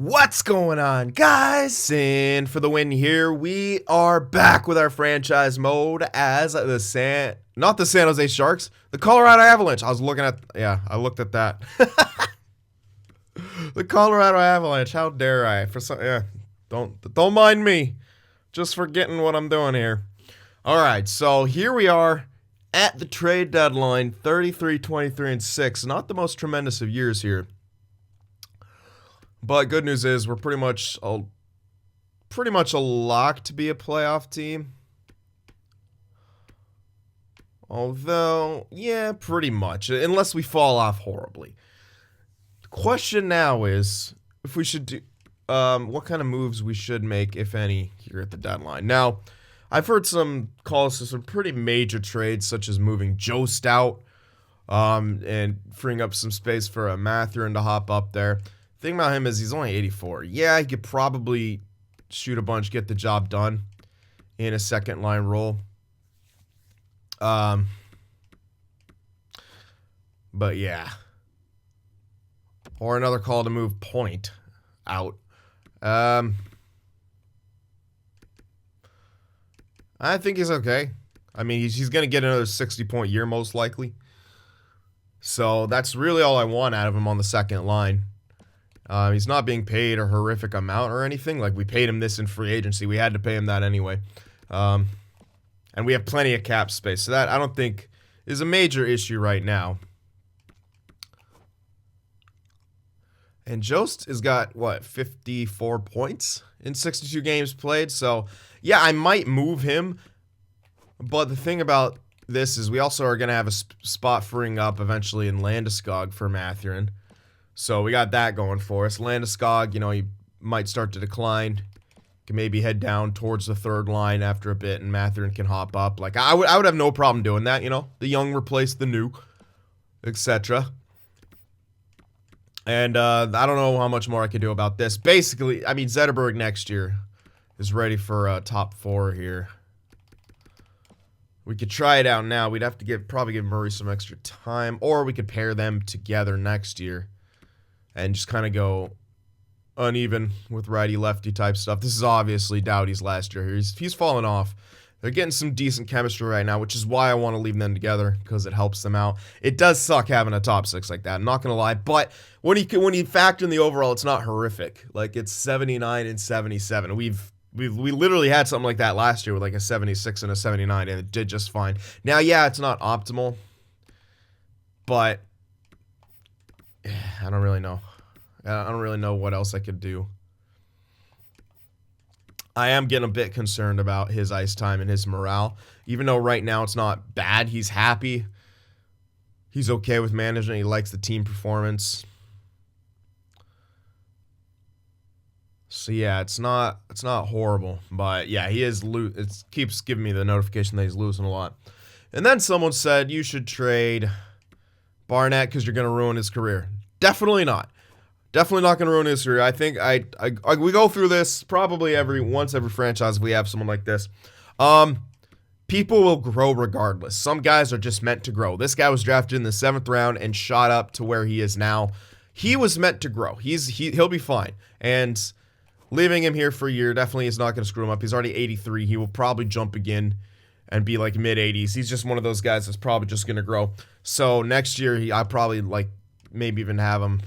What's going on, guys? And for the win here, we are back with our franchise mode as not the San Jose Sharks, the Colorado Avalanche. I looked at that. The Colorado Avalanche. How dare I? Don't mind me. Just forgetting what I'm doing here. All right, so here we are at the trade deadline, 33, 23, and 6. Not the most tremendous of years here. But good news is we're pretty much a lock to be a playoff team. Although, yeah, pretty much, unless we fall off horribly. The question now is if we should do what kind of moves we should make, if any, here at the deadline. Now, I've heard some calls to some pretty major trades, such as moving Joe Stout and freeing up some space for a Mathurin to hop up there. Thing about him is he's only 84. Yeah, he could probably shoot a bunch, get the job done in a second line role. But yeah. Or another call to move Point out. I think he's okay. I mean, he's going to get another 60-point year most likely. So that's really all I want out of him on the second line. He's not being paid a horrific amount or anything. Like, we paid him this in free agency. We had to pay him that anyway. And we have plenty of cap space. So that, I don't think, is a major issue right now. And Jost has got, 54 points in 62 games played. So, yeah, I might move him. But the thing about this is we also are going to have a spot freeing up eventually in Landeskog for Mathurin. So we got that going for us. Landeskog, he might start to decline. Can maybe head down towards the third line after a bit, and Mathurin can hop up. Like, I would have no problem doing that, The young replace the new, etc. And I don't know how much more I could do about this. Basically, I mean, Zetterberg next year is ready for top 4 here. We could try it out now. We'd have to probably give Murray some extra time, or we could pair them together next year. And just kind of go uneven with righty-lefty type stuff. This is obviously Doughty's last year. He's fallen off. They're getting some decent chemistry right now, which is why I want to leave them together, because it helps them out. It does suck having a top 6 like that, I'm not going to lie. But when you factor in the overall, it's not horrific. Like, it's 79 and 77. We literally had something like that last year with like a 76 and a 79, and it did just fine. Now, yeah, it's not optimal, but I don't really know. I don't really know what else I could do. I am getting a bit concerned about his ice time and his morale. Even though right now it's not bad, he's happy. He's okay with management. He likes the team performance. So yeah, it's not horrible, but yeah, he is it keeps giving me the notification that he's losing a lot. And then someone said you should trade Barnett because you're going to ruin his career. Definitely not. Definitely not going to ruin his career. I think we go through this probably once every franchise if we have someone like this. People will grow regardless. Some guys are just meant to grow. This guy was drafted in the 7th round and shot up to where he is now. He was meant to grow. He'll be fine. And leaving him here for a year definitely is not going to screw him up. He's already 83. He will probably jump again and be like mid-80s. He's just one of those guys that's probably just going to grow. So next year, I probably maybe even have him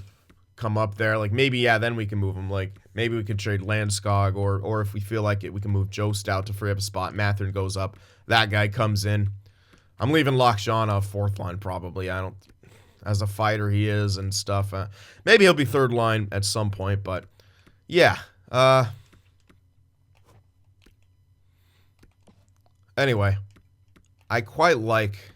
come up there. Like, maybe, yeah, then we can move him. Like, maybe we could trade Landeskog, or if we feel like it, we can move Joe Stout to free up a spot. Mathurin goes up. That guy comes in. I'm leaving Lockjaw off 4th line probably. As a fighter he is and stuff. Maybe he'll be 3rd line at some point, but yeah. Anyway, I quite like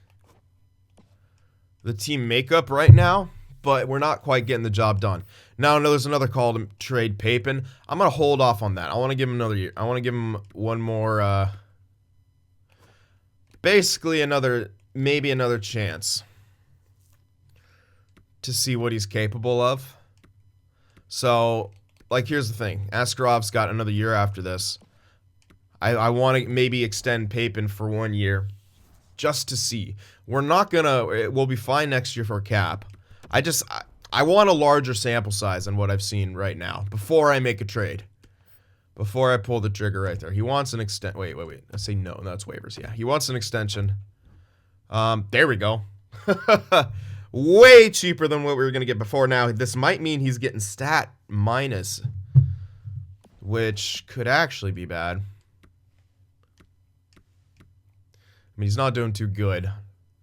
the team makeup right now, but we're not quite getting the job done. Now, I know there's another call to trade Papin. I'm going to hold off on that. I want to give him another year. I want to give him one more, basically maybe another chance to see what he's capable of. So, here's the thing. Askarov's got another year after this. I want to maybe extend Papin for 1 year just to see. We're not going to... We'll be fine next year for cap. I I want a larger sample size than what I've seen right now before I make a trade. Before I pull the trigger right there. He wants an extent. Wait. I say no. That's waivers. Yeah. He wants an extension. There we go. Way cheaper than what we were going to get before. Now, this might mean he's getting stat minus, which could actually be bad. I mean, he's not doing too good,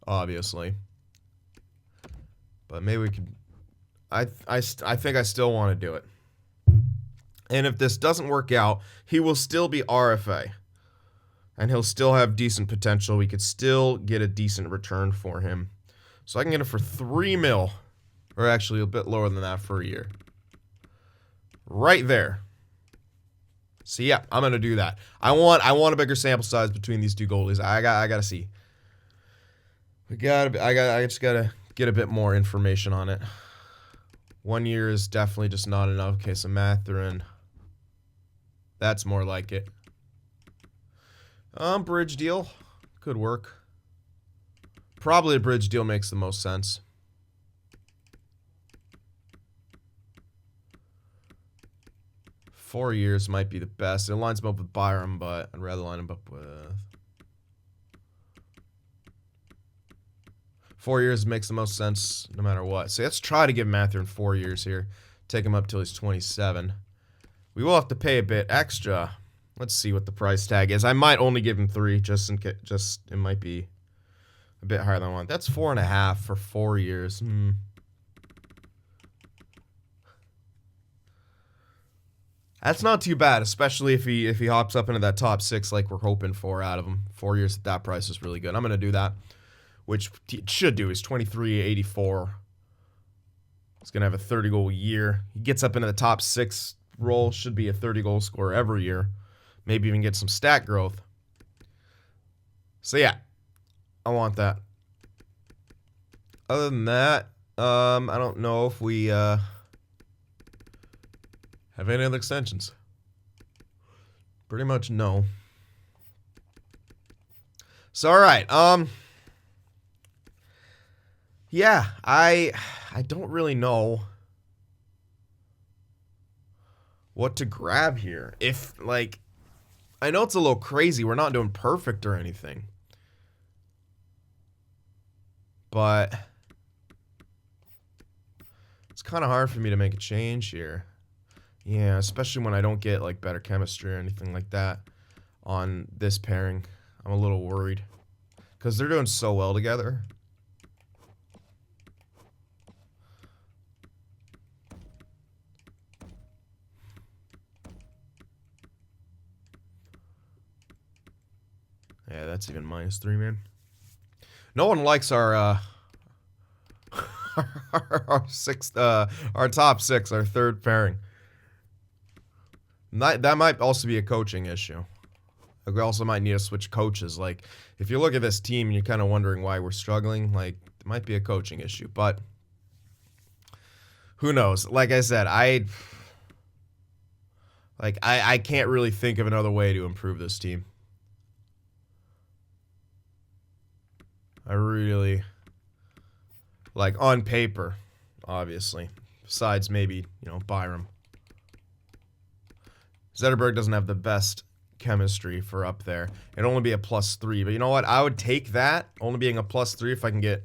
obviously. But maybe we could... I think I still want to do it. And if this doesn't work out, he will still be RFA. And he'll still have decent potential. We could still get a decent return for him. So I can get it for $3 million. Or actually a bit lower than that for a year. Right there. So yeah, I'm gonna do that. I want a bigger sample size between these two goalies. I gotta see. I just gotta get a bit more information on it. 1 year is definitely just not enough. Okay, so Mathurin. That's more like it. Bridge deal. Could work. Probably a bridge deal makes the most sense. $4 years might be the best. It lines him up with Byram, but I'd rather line him up with... 4 years makes the most sense no matter what. So let's try to give Mathurin 4 years here. Take him up till he's 27. We will have to pay a bit extra. Let's see what the price tag is. I might only give him 3, just in case. It might be a bit higher than I want. That's 4.5 for 4 years. That's not too bad, especially if he hops up into that top 6 like we're hoping for out of him. 4 years at that price is really good. I'm gonna do that, which it should do is 23.84. He's gonna have a 30-goal year. He gets up into the top 6 role, should be a 30-goal scorer every year. Maybe even get some stat growth. So yeah, I want that. Other than that, I don't know if we have any other extensions. Pretty much no. So all right, yeah, I don't really know what to grab here. If, like, I know it's a little crazy. We're not doing perfect or anything. But it's kind of hard for me to make a change here. Yeah, especially when I don't get, like, better chemistry or anything like that on this pairing. I'm a little worried. Because they're doing so well together. Yeah, that's even -3, man. No one likes our our top 6, our third pairing. That might also be a coaching issue. We also might need to switch coaches. Like, if you look at this team and you're kind of wondering why we're struggling, like, it might be a coaching issue. But who knows? Like I said, I can't really think of another way to improve this team. I really, like, on paper, obviously, besides maybe, you know, Byram. Zetterberg doesn't have the best chemistry for up there. It'd only be a +3, but you know what? I would take that, only being a +3, if I can get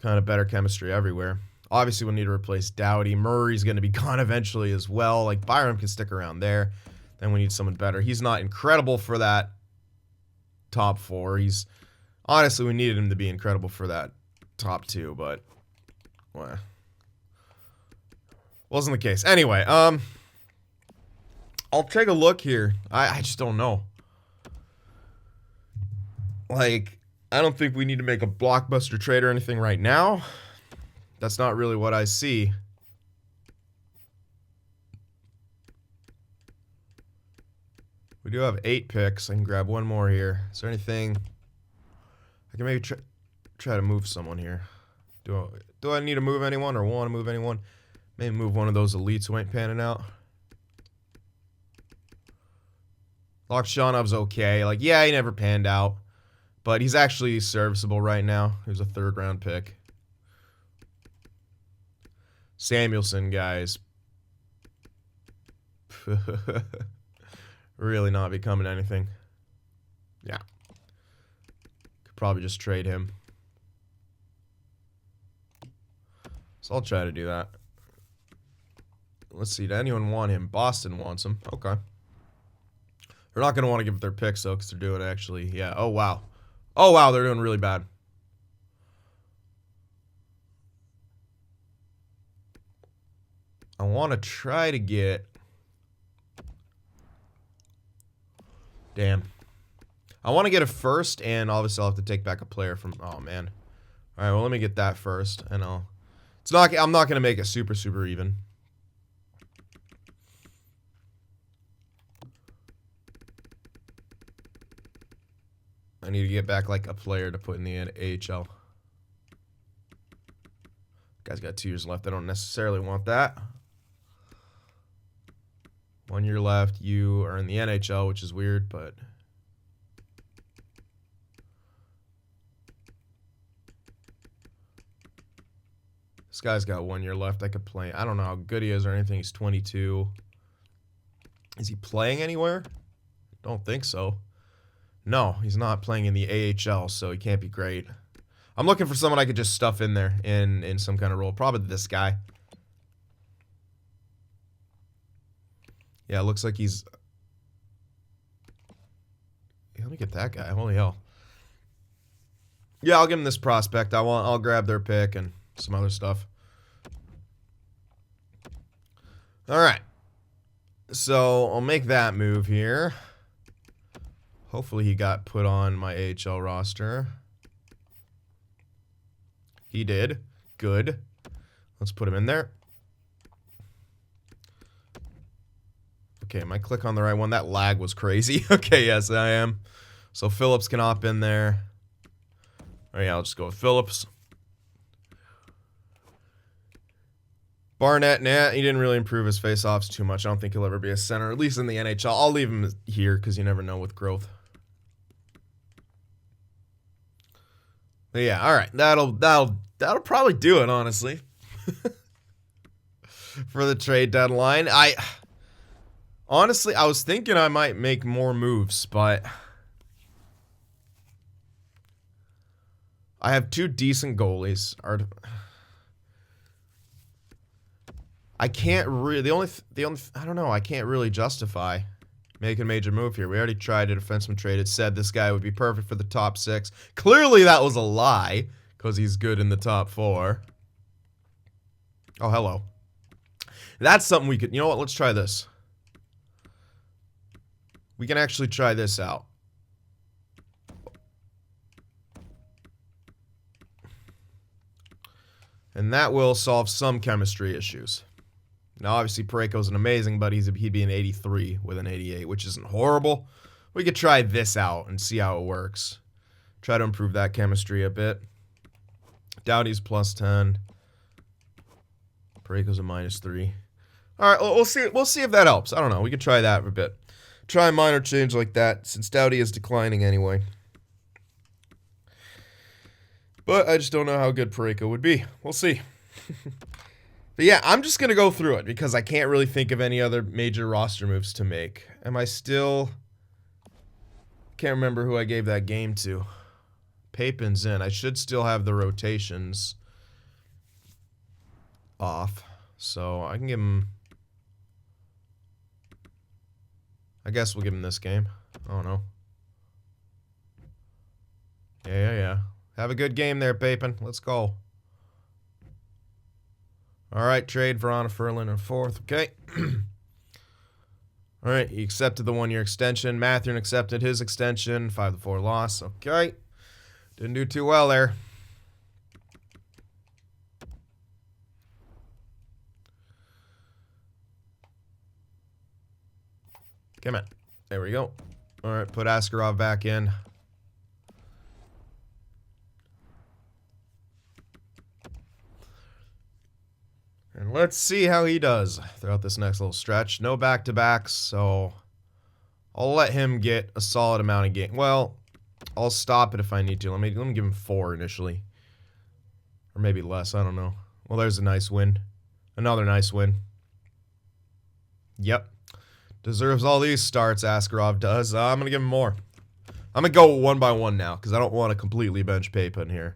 kind of better chemistry everywhere. Obviously, we'll need to replace Doughty. Murray's going to be gone eventually as well. Like, Byram can stick around there. Then we need someone better. He's not incredible for that top 4. He's... Honestly, we needed him to be incredible for that top 2, but well, wasn't the case. Anyway, I'll take a look here. I just don't know. Like, I don't think we need to make a blockbuster trade or anything right now. That's not really what I see. We do have 8 picks. I can grab one more here. Is there anything... I can maybe try to move someone here. Do I need to move anyone or want to move anyone? Maybe move one of those elites who ain't panning out. Lokshanov's okay. Like, yeah, he never panned out. But he's actually serviceable right now. He was a 3rd-round pick. Samuelson, guys. Really not becoming anything. Yeah. Could probably just trade him. So I'll try to do that. Let's see. Does anyone want him? Boston wants him. Okay. They're not going to want to give up their picks, though, because they're doing actually. Yeah. Oh, wow. Oh, wow. They're doing really bad. I want to try to get... Damn. I want to get a first, and obviously I'll have to take back a player from... Oh, man. All right, well, let me get that first, and I'll... It's not... I'm not going to make it super, super even. I need to get back, like, a player to put in the AHL. Guy's got 2 years left. I don't necessarily want that. 1 year left. You are in the NHL, which is weird, but... This guy's got 1 year left. I could play. I don't know how good he is or anything. He's 22. Is he playing anywhere? Don't think so. No, he's not playing in the AHL, so he can't be great. I'm looking for someone I could just stuff in there in some kind of role. Probably this guy. Yeah, it looks like he's... Yeah, let me get that guy. Holy hell. Yeah, I'll give him this prospect. I'll grab their pick and some other stuff. All right. So I'll make that move here. Hopefully he got put on my AHL roster. He did. Good. Let's put him in there. Okay, am I click on the right one? That lag was crazy. Okay, yes, I am. So Phillips can hop in there. Oh yeah, I'll just go with Phillips. Barnett, nah, he didn't really improve his faceoffs too much. I don't think he'll ever be a center, at least in the NHL. I'll leave him here because you never know with growth. But yeah, all right, that'll probably do it, honestly, for the trade deadline. Honestly, I was thinking I might make more moves, but I have 2 decent goalies. I can't really, the only, I don't know, I can't really justify making a major move here. We already tried a defenseman trade. It said this guy would be perfect for the top 6. Clearly that was a lie, because he's good in the top 4. Oh, hello. That's something we could, you know what, let's try this. We can actually try this out. And that will solve some chemistry issues. Now, obviously, Parayko's an amazing, but he'd be an 83 with an 88, which isn't horrible. We could try this out and see how it works. Try to improve that chemistry a bit. Doughty's plus 10. Parayko's a minus 3. All right, we'll see. We'll see if that helps. I don't know. We could try that for a bit. Try a minor change like that, since Doughty is declining anyway. But I just don't know how good Parayko would be. We'll see. But yeah, I'm just going to go through it because I can't really think of any other major roster moves to make. Am I still... Can't remember who I gave that game to. Papin's in. I should still have the rotations off. So I can give him... I guess we'll give him this game. I don't know. Yeah. Have a good game there, Papin. Let's go. All right, trade for Anna Furlan in 4th. Okay. All right, he accepted the 1-year extension. Mathurin accepted his extension. 5-4 loss. Okay. Didn't do too well there. Come on. There we go. All right, put Askarov back in. And let's see how he does throughout this next little stretch. No back-to-backs, so I'll let him get a solid amount of game. Well, I'll stop it if I need to. Let me give him 4 initially. Or maybe less, I don't know. Well, there's a nice win Another nice win. Yep. Deserves all these starts, Askarov does. I'm going to give him more. I'm going to go one by one now because I don't want to completely bench Payton here.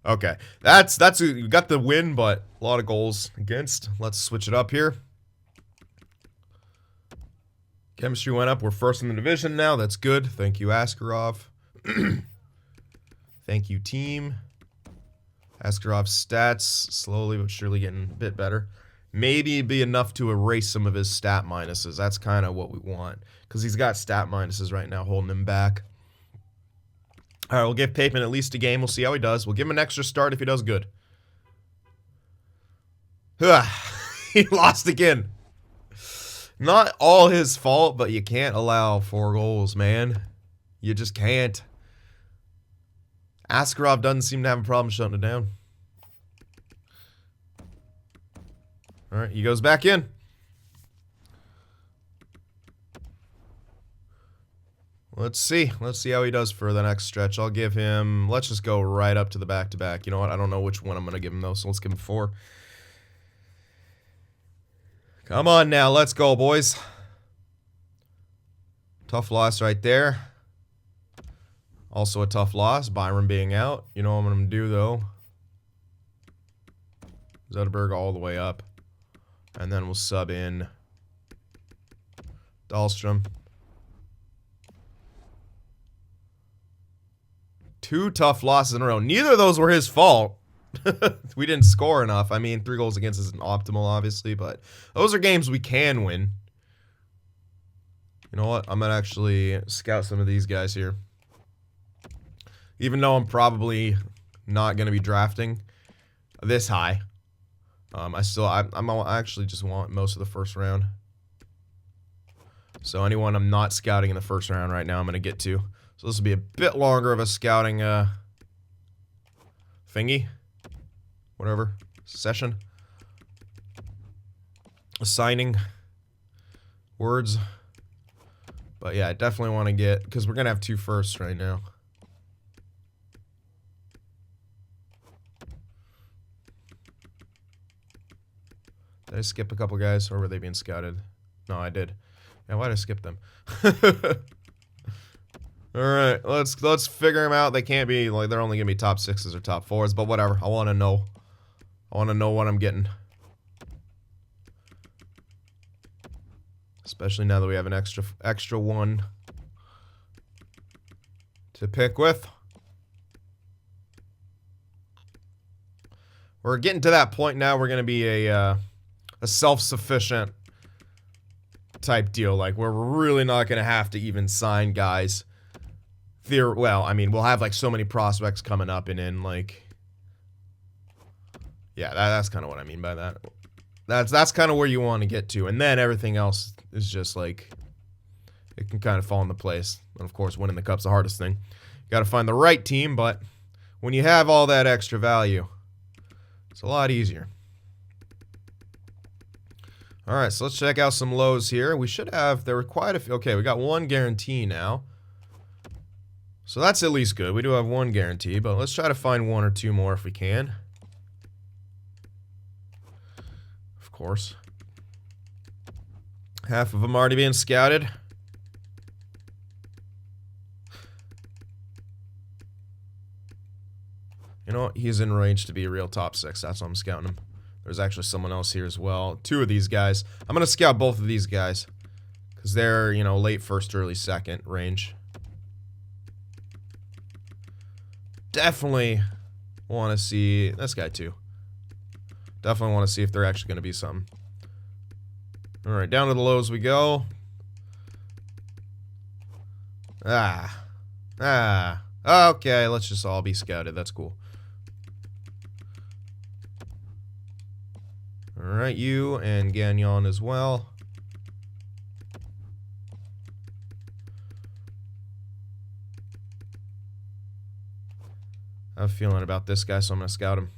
Okay. We got the win, but a lot of goals against. Let's switch it up here. Chemistry went up. We're first in the division now. That's good. Thank you, Askarov. Thank you, team. Askarov's stats slowly but surely getting a bit better. Maybe be enough to erase some of his stat minuses. That's kind of what we want. Because he's got stat minuses right now holding him back. All right, we'll give Payton at least a game. We'll see how he does. We'll give him an extra start if he does good. He lost again. Not all his fault, but you can't allow 4 goals, man. You just can't. Askarov doesn't seem to have a problem shutting it down. All right, he goes back in. Let's see. Let's see how he does for the next stretch. I'll give him... Let's just go right up to the back-to-back. You know what? I don't know which one I'm going to give him, though, so let's give him 4. Come on now. Let's go, boys. Tough loss right there. Also a tough loss. Byron being out. You know what I'm going to do, though. Zetterberg all the way up. And then we'll sub in Dahlstrom. 2 tough losses in a row. Neither of those were his fault. We didn't score enough. I mean, 3 goals against isn't optimal, obviously, but those are games we can win. You know what? I'm going to actually scout some of these guys here. Even though I'm probably not going to be drafting this high. I actually just want most of the first round. So anyone I'm not scouting in the first round right now, I'm going to get to. So this will be a bit longer of a scouting thingy. Whatever. Session. Assigning words. But yeah, I definitely want to get... Because we're going to have 2 firsts right now. Did I skip a couple guys, or were they being scouted? No, I did. Yeah, why did I skip them? All right, let's figure them out. They can't be like they're only gonna be top 6s or top 4s, but whatever. I want to know. I want to know what I'm getting. Especially now that we have an extra one to pick with. We're getting to that point now. We're gonna be a self-sufficient type deal. Like, we're really not going to have to even sign guys. Well, I mean, we'll have, like, so many prospects coming up and in, like... Yeah, that's kind of what I mean by that. That's kind of where you want to get to. And then everything else is just, like... It can kind of fall into place. And, of course, winning the cup's the hardest thing. You got to find the right team, but when you have all that extra value, it's a lot easier. Alright, so let's check out some lows here. We should have, there were quite a few. Okay, we got 1 guarantee now. So that's at least good. We do have 1 guarantee, but let's try to find 1 or 2 more if we can. Of course. Half of them already being scouted. You know what? He's in range to be a real top 6. That's why I'm scouting him. There's actually someone else here as well. 2 of these guys. I'm going to scout both of these guys. Because they're, you know, late first, early second range. Definitely want to see... This guy, too. Definitely want to see if they're actually going to be something. Alright, down to the lows we go. Okay, let's just all be scouted. That's cool. Alright, you and Gagnon as well. I have a feeling about this guy, so I'm going to scout him.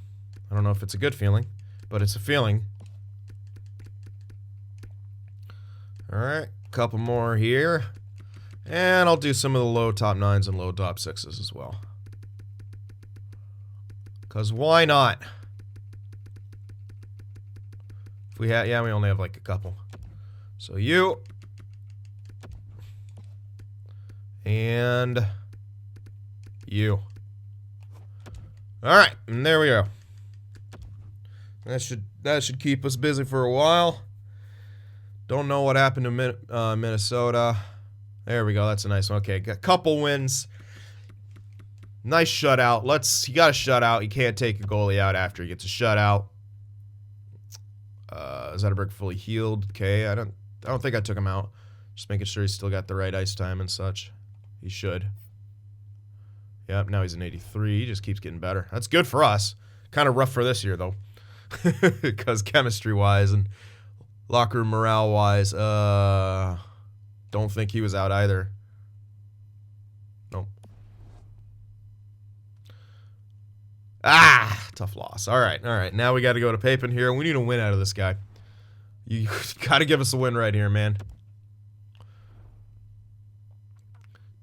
I don't know if it's a good feeling, but it's a feeling. Alright, couple more here. And I'll do some of the low top 9s and low top 6s as well. Because why not? we had, yeah, we only have like a couple. So you. And you. All right, and there we go. That should keep us busy for a while. Don't know what happened to Minnesota. There we go. That's a nice one. Okay, got a couple wins. Nice shutout. You got a shutout. You can't take a goalie out after he gets a shutout. Zetterberg fully healed. Okay, I don't think I took him out. Just making sure he's still got the right ice time and such. He should. Yep, now he's an 83. He just keeps getting better. That's good for us. Kind of rough for this year, though. Because chemistry-wise and locker room morale-wise, don't think he was out either. Nope. Tough loss. All right. Now we got to go to Papin here. We need a win out of this guy. You got to give us a win right here, man.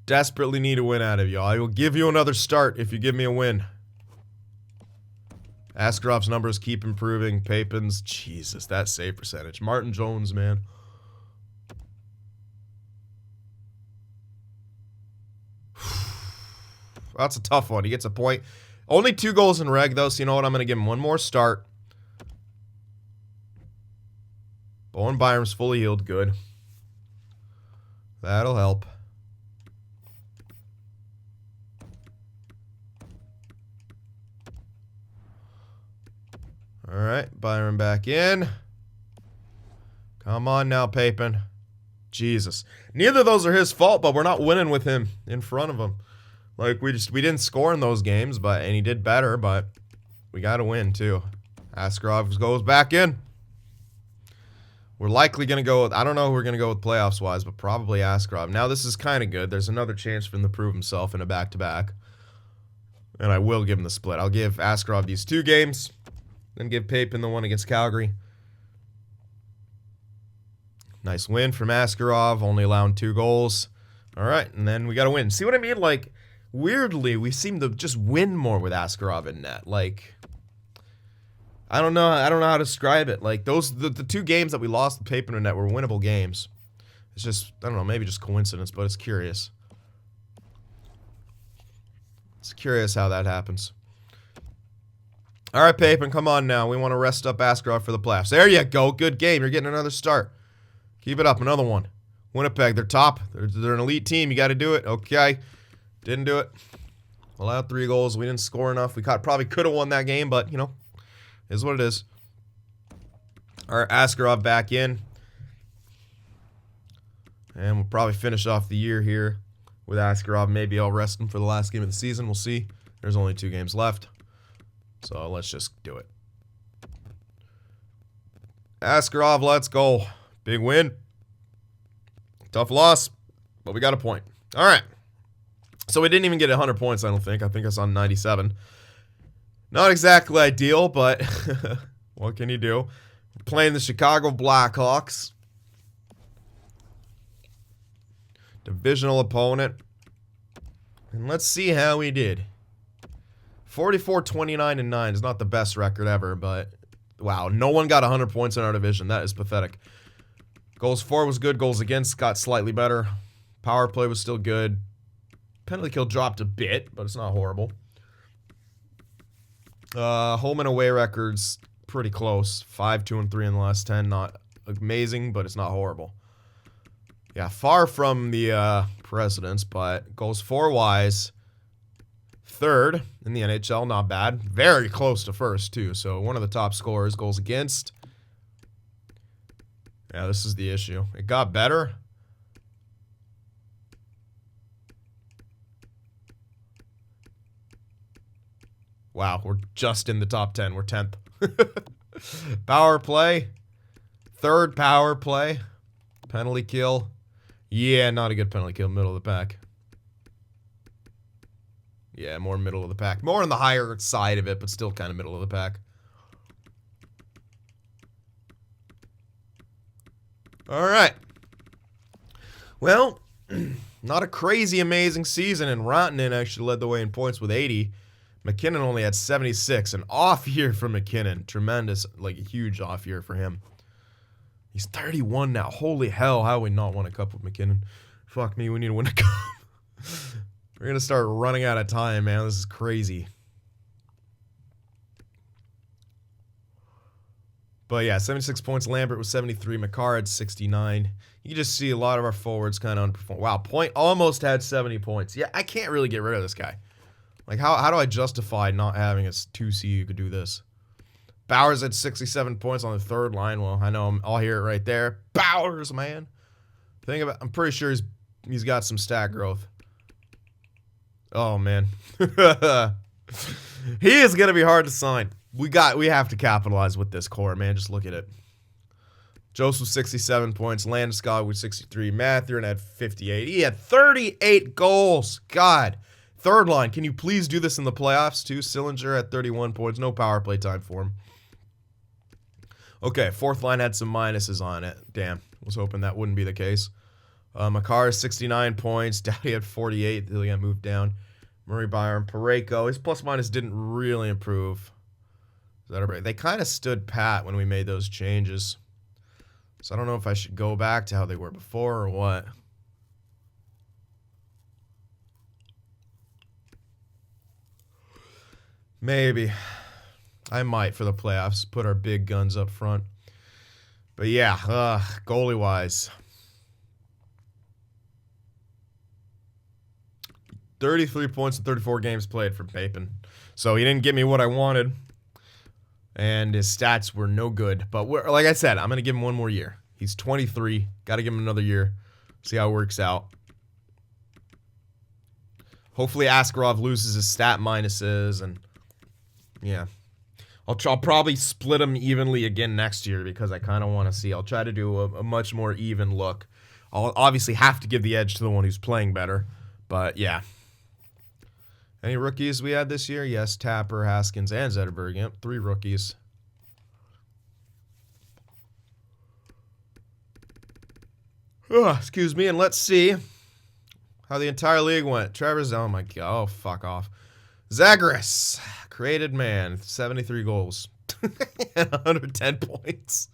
Desperately need a win out of you. I will give you another start if you give me a win. Askarov's numbers keep improving. Papin's, Jesus, that save percentage. Martin Jones, man. That's a tough one. He gets a point. Only 2 goals in reg, though, so you know what? I'm going to give him one more start. Bowen Byram's fully healed. Good. That'll help. All right, Byram back in. Come on now, Papin. Jesus. Neither of those are his fault, but we're not winning with him in front of him. Like, we didn't score in those games, and he did better, but we got to win, too. Askarov goes back in. We're likely going to go with, I don't know who we're going to go with playoffs-wise, but probably Askarov. Now, this is kind of good. There's another chance for him to prove himself in a back-to-back. And I will give him the split. I'll give Askarov these 2 games. Then give Papin the one against Calgary. Nice win from Askarov, only allowing 2 goals. All right, and then we got to win. See what I mean? Like, weirdly, we seem to just win more with Askarov in net. Like, I don't know how to describe it. Like, the 2 games that we lost with Papin in net were winnable games. It's just, I don't know, maybe just coincidence, but it's curious. It's curious how that happens. All right, Papin, come on now. We want to rest up Askarov for the playoffs. There you go. Good game. You're getting another start. Keep it up. Another one. Winnipeg, they're top. They're an elite team. You got to do it. Okay. Didn't do it. Allowed 3 goals. We didn't score enough. We probably could have won that game, but, you know, is what it is. All right, Askarov back in. And we'll probably finish off the year here with Askarov. Maybe I'll rest him for the last game of the season. We'll see. There's only 2 games left. So let's just do it. Askarov, let's go. Big win. Tough loss, but we got a point. All right. So we didn't even get 100 points, I don't think. I think it's on 97. Not exactly ideal, but what can you do? We're playing the Chicago Blackhawks. Divisional opponent. And let's see how we did. 44-29-9 is not the best record ever, but wow, no one got 100 points in our division. That is pathetic. Goals for was good. Goals against got slightly better. Power play was still good. Penalty kill dropped a bit, but it's not horrible. Home and away records pretty close. 5-2-3 in the last 10. Not amazing, but it's not horrible. Yeah, far from the precedents, but goals for wise. 3rd in the NHL, not bad. Very close to 1st, too. So one of the top scorers. Goals against. Yeah, this is the issue. It got better. Wow, we're just in the top 10. We're 10th. Power play. 3rd power play. Penalty kill. Yeah, not a good penalty kill. Middle of the pack. Yeah, more middle of the pack. More on the higher side of it, but still kind of middle of the pack. All right. Well, not a crazy amazing season, and Rantanen actually led the way in points with 80. McKinnon only had 76. An off year for McKinnon. Tremendous, like a huge off year for him. He's 31 now. Holy hell, how we not won a cup with McKinnon? Fuck me, we need to win a cup. We're going to start running out of time, man. This is crazy. But yeah, 76 points. Lambert was 73. McCarr had 69. You just see a lot of our forwards kind of underperform. Wow, Point almost had 70 points. Yeah, I can't really get rid of this guy. Like, how do I justify not having a 2C who could do this? Bowers had 67 points on the third line. Well, I know I'll hear it right there. Bowers, man. I'm pretty sure he's got some stat growth. Oh, man. He is going to be hard to sign. We have to capitalize with this core, man. Just look at it. Joseph 67 points. Landeskog with 63. Mathurin had 58. He had 38 goals. God. Third line, can you please do this in the playoffs too? Sillinger at 31 points. No power play time for him. Okay, fourth line had some minuses on it. Damn. Was hoping that wouldn't be the case. Makar 69 points. Dowdy had 48. He got moved down. Murray, Byron, Parayko. His plus minus didn't really improve. They kind of stood pat when we made those changes. So I don't know if I should go back to how they were before or what. Maybe. I might for the playoffs. Put our big guns up front. But yeah, goalie-wise. 33 points in 34 games played for Papin. So he didn't give me what I wanted. And his stats were no good. But like I said, I'm going to give him one more year. He's 23. Got to give him another year. See how it works out. Hopefully Askarov loses his stat minuses. And yeah. I'll probably split them evenly again next year because I kind of want to see. I'll try to do a much more even look. I'll obviously have to give the edge to the one who's playing better. But yeah. Any rookies we had this year? Yes, Tapper, Haskins, and Zetterberg. Yep, 3 rookies. Excuse me, and let's see how the entire league went. Trevor's, oh my god, oh fuck off. Zagreus, created man, 73 goals, and 110 points.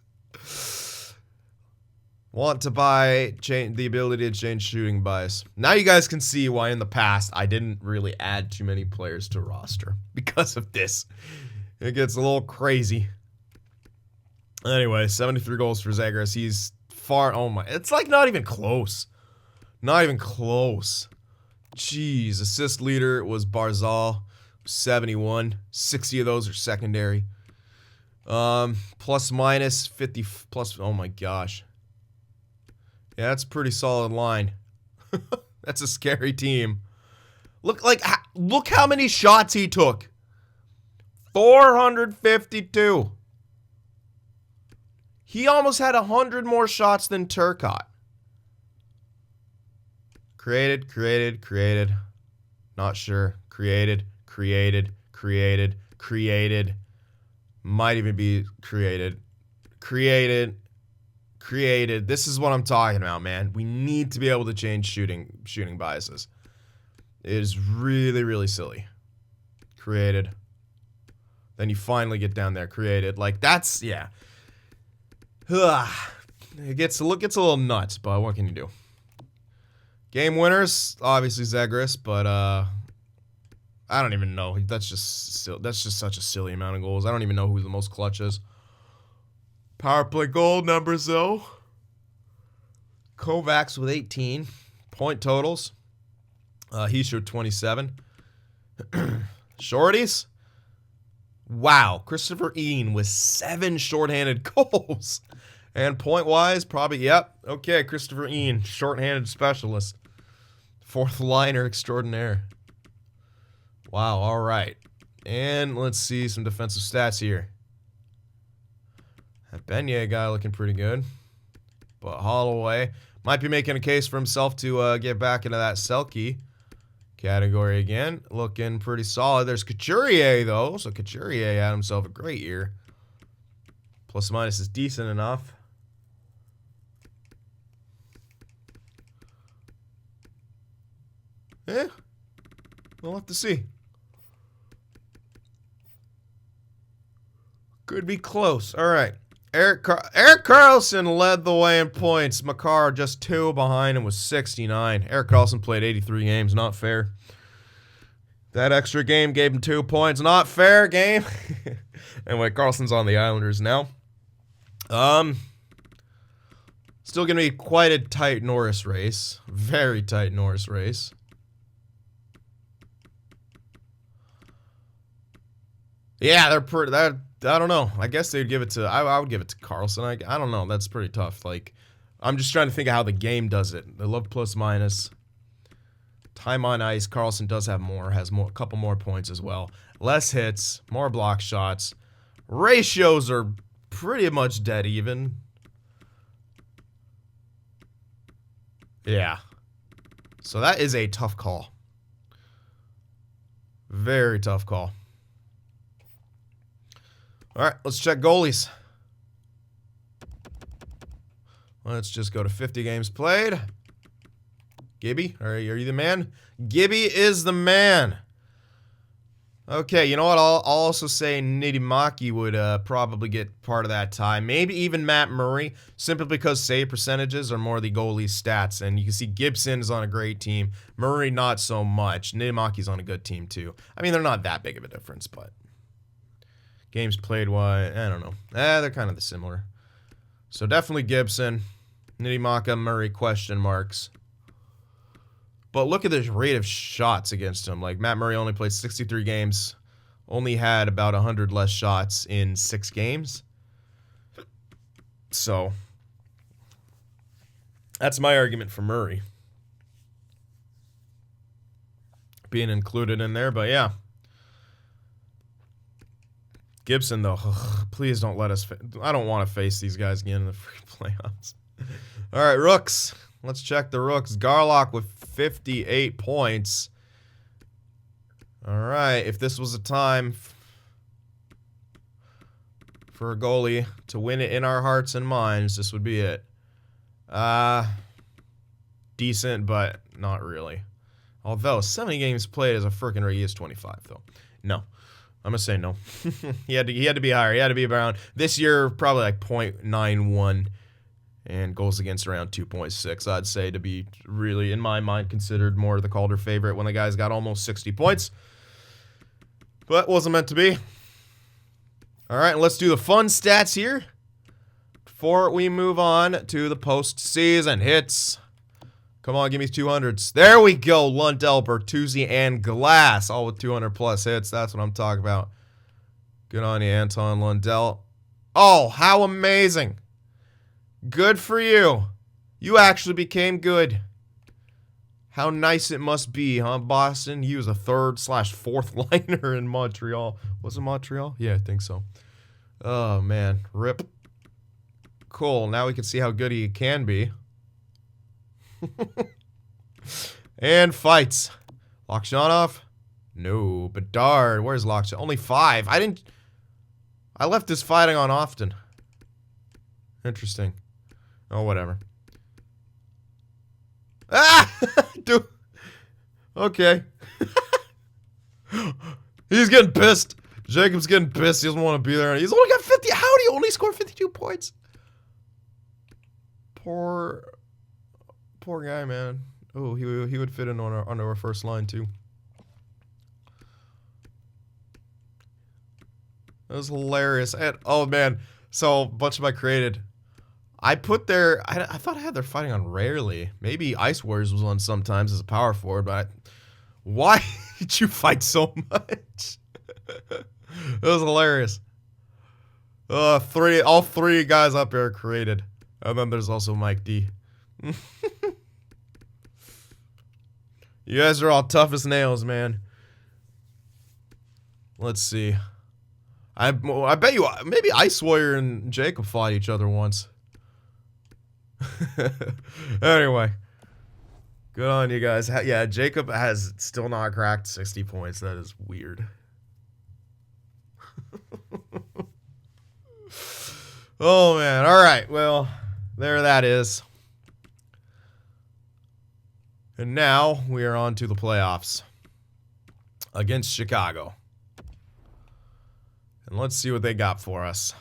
Want to buy the ability to change shooting bias. Now you guys can see why in the past I didn't really add too many players to roster because of this. It gets a little crazy. Anyway, 73 goals for Zagreus. He's far, oh my, it's like not even close. Not even close. Jeez, assist leader was Barzal, 71. 60 of those are secondary. Plus minus 50 plus, oh my gosh. Yeah, that's a pretty solid line. That's a scary team. Look how many shots he took. 452. He almost had 100 more shots than Turcotte. Created. Not sure. Created. Might even be created. Created. This is what I'm talking about, man. We need to be able to change shooting biases. It is really, really silly. Created. Then you finally get down there. Created. Like, that's, yeah. It gets a little nuts, but what can you do? Game winners, obviously Zagreus, but I don't even know. That's just such a silly amount of goals. I don't even know who the most clutch is. Power play goal numbers, though. Kovacs with 18. Point totals. He showed 27. Shorties. Wow. Christopher Ian with 7 shorthanded goals. And point-wise, probably, yep. Okay, Christopher Ian, shorthanded specialist. Fourth liner extraordinaire. Wow, all right. And let's see some defensive stats here. That Beignet guy looking pretty good. But Holloway might be making a case for himself to get back into that Selke category again. Looking pretty solid. There's Couturier, though. So Couturier had himself a great year. Plus minus is decent enough. Yeah. We'll have to see. Could be close. All right. Erik Karlsson led the way in points. Makar just 2 behind and was 69. Erik Karlsson played 83 games. Not fair. That extra game gave him 2 points. Not fair game. Anyway, Karlsson's on the Islanders now. Still going to be quite a tight Norris race. Very tight Norris race. Yeah, they're pretty... I don't know. I guess they'd give it to... I would give it to Karlsson. I don't know. That's pretty tough. Like, I'm just trying to think of how the game does it. They love plus minus. Time on ice. Karlsson does have more. Has a couple more points as well. Less hits. More block shots. Ratios are pretty much dead even. Yeah. So that is a tough call. Very tough call. All right, let's check goalies. Let's just go to 50 games played. Gibby, are you the man? Gibby is the man. Okay, you know what? I'll also say Niittymaki would probably get part of that tie. Maybe even Matt Murray, simply because save percentages are more the goalie's stats. And you can see Gibson is on a great team. Murray, not so much. Niittymaki's on a good team, too. I mean, they're not that big of a difference, but... Games played, why? I don't know. They're kind of similar. So definitely Gibson. Niittymaki, Murray, question marks. But look at this rate of shots against him. Like, Matt Murray only played 63 games. Only had about 100 less shots in 6 games. So, that's my argument for Murray being included in there. But, yeah. Gibson, though, please don't let us... I don't want to face these guys again in the free playoffs. All right, Rooks. Let's check the Rooks. Garlock with 58 points. All right, if this was a time for a goalie to win it in our hearts and minds, this would be it. Decent, but not really. Although, 70 games played as a freaking rookie is 25, though. No. I'm going to say no. he had to be higher. He had to be around this year, probably like .91 and goals against around 2.6. I'd say to be really, in my mind, considered more the Calder favorite when the guy's got almost 60 points. But wasn't meant to be. All right, let's do the fun stats here before we move on to the postseason hits. Come on, give me 200s. There we go. Lundell, Bertuzzi, and Glass. All with 200-plus hits. That's what I'm talking about. Good on you, Anton Lundell. Oh, how amazing. Good for you. You actually became good. How nice it must be, huh, Boston? You was a 3rd/4th liner in Montreal. Was it Montreal? Yeah, I think so. Oh, man. Rip. Cool. Now we can see how good he can be. And fights. Lokshanov? No. Bedard. Where's Lokshanov? Only 5. I left this fighting on often. Interesting. Oh, whatever. Ah! Dude. Okay. He's getting pissed. Jacob's getting pissed. He doesn't want to be there. He's only got 50. How did he only score 52 points? Poor guy, man. Oh, he would fit in on our first line, too. That was hilarious. And, oh, man. So, a bunch of my created. I put their... I thought I had their fighting on rarely. Maybe Ice Warriors was on sometimes as a power forward, but... Why did you fight so much? It was hilarious. All 3 guys up here are created. And then there's also Mike D. You guys are all tough as nails, man. Let's see. I bet you maybe Ice Warrior and Jacob fought each other once. Anyway. Good on you guys. Yeah, Jacob has still not cracked 60 points. That is weird. Oh, man. All right. Well, there that is. And now we are on to the playoffs against Chicago. And let's see what they got for us.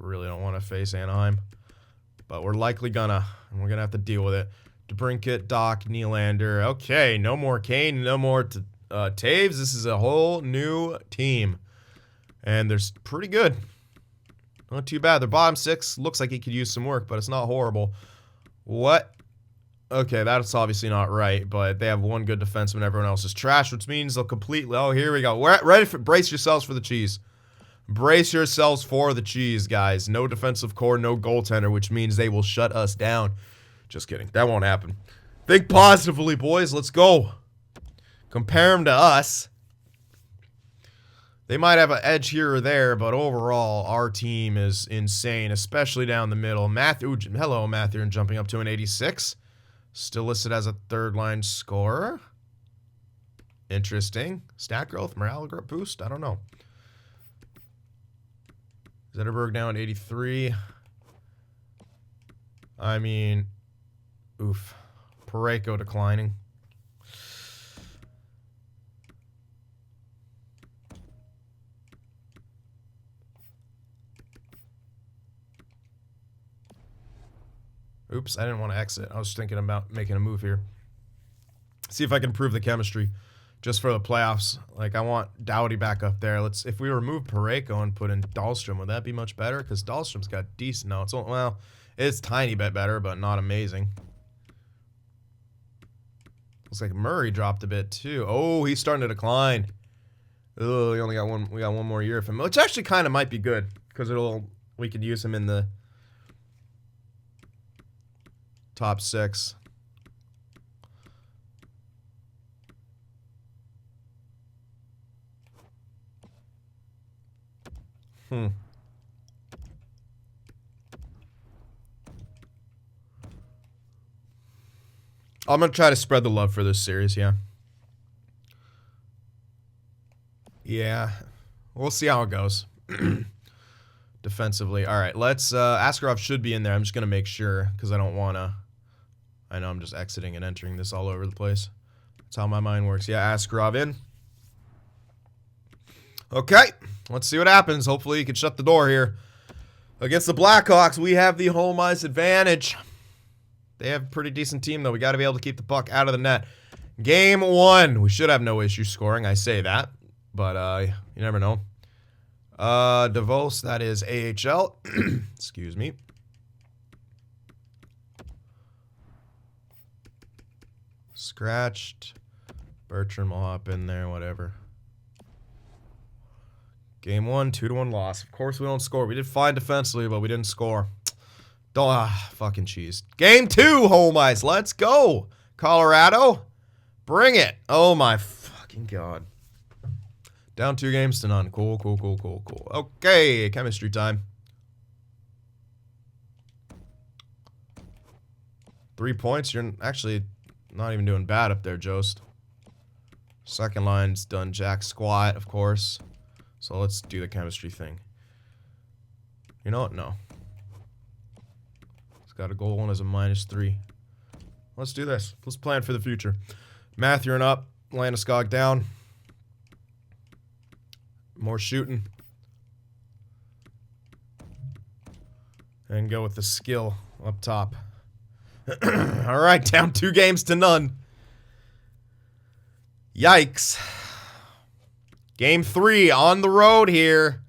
really don't want to face Anaheim. But we're likely gonna. And we're gonna have to deal with it. DeBrincat, Doc, Nylander. Okay, no more Kane, no more Taves. This is a whole new team. And they're pretty good. Not too bad. Their bottom six looks like it could use some work, but it's not horrible. What? Okay, that's obviously not right, but they have one good defenseman. Everyone else is trash, which means they'll completely... Oh, here we go. We're ready for... Brace yourselves for the cheese. Brace yourselves for the cheese, guys. No defensive core, no goaltender, which means they will shut us down. Just kidding. That won't happen. Think positively, boys. Let's go. Compare them to us. They might have an edge here or there, but overall, our team is insane, especially down the middle. Hello, Matthew, jumping up to an 86. Still listed as a third-line scorer. Interesting. Stat growth, morale boost? I don't know. Zetterberg now at 83. I mean, oof. Parayko declining. Oops, I didn't want to exit. I was thinking about making a move here. See if I can improve the chemistry just for the playoffs. Like, I want Doughty back up there. If we remove Parayko and put in Dahlstrom, would that be much better? Because Dahlstrom's got decent now. It's tiny bit better, but not amazing. Looks like Murray dropped a bit too. Oh, he's starting to decline. Oh, we only got one. We got one more year of him, which actually kind of might be good because we could use him in the top 6. I'm going to try to spread the love for this series, yeah. Yeah. We'll see how it goes. Defensively. All right, let's... Askarov should be in there. I'm just going to make sure because I don't want to... I know I'm just exiting and entering this all over the place. That's how my mind works. Yeah, Askarov in. Okay, let's see what happens. Hopefully you can shut the door here. Against the Blackhawks, we have the home ice advantage. They have a pretty decent team, though. We got to be able to keep the puck out of the net. Game 1. We should have no issue scoring. I say that, but you never know. DeVos, that is AHL. Excuse me. Scratched. Bertram will hop in there, whatever. Game 1, 2-1 loss. Of course we don't score. We did fine defensively, but we didn't score. Fucking cheese. Game 2, home ice. Let's go. Colorado. Bring it. Oh my fucking God. Down 2 games to none. Cool. Okay, chemistry time. 3 points. You're actually not even doing bad up there, Jost. Second line's done jack squat, of course. So let's do the chemistry thing. You know what? No. It's got a goal one as a -3. Let's do this. Let's plan for the future. Mathurin up. Landeskog down. More shooting. And go with the skill up top. All right, down 2 games to none. Yikes. Game 3 on the road here.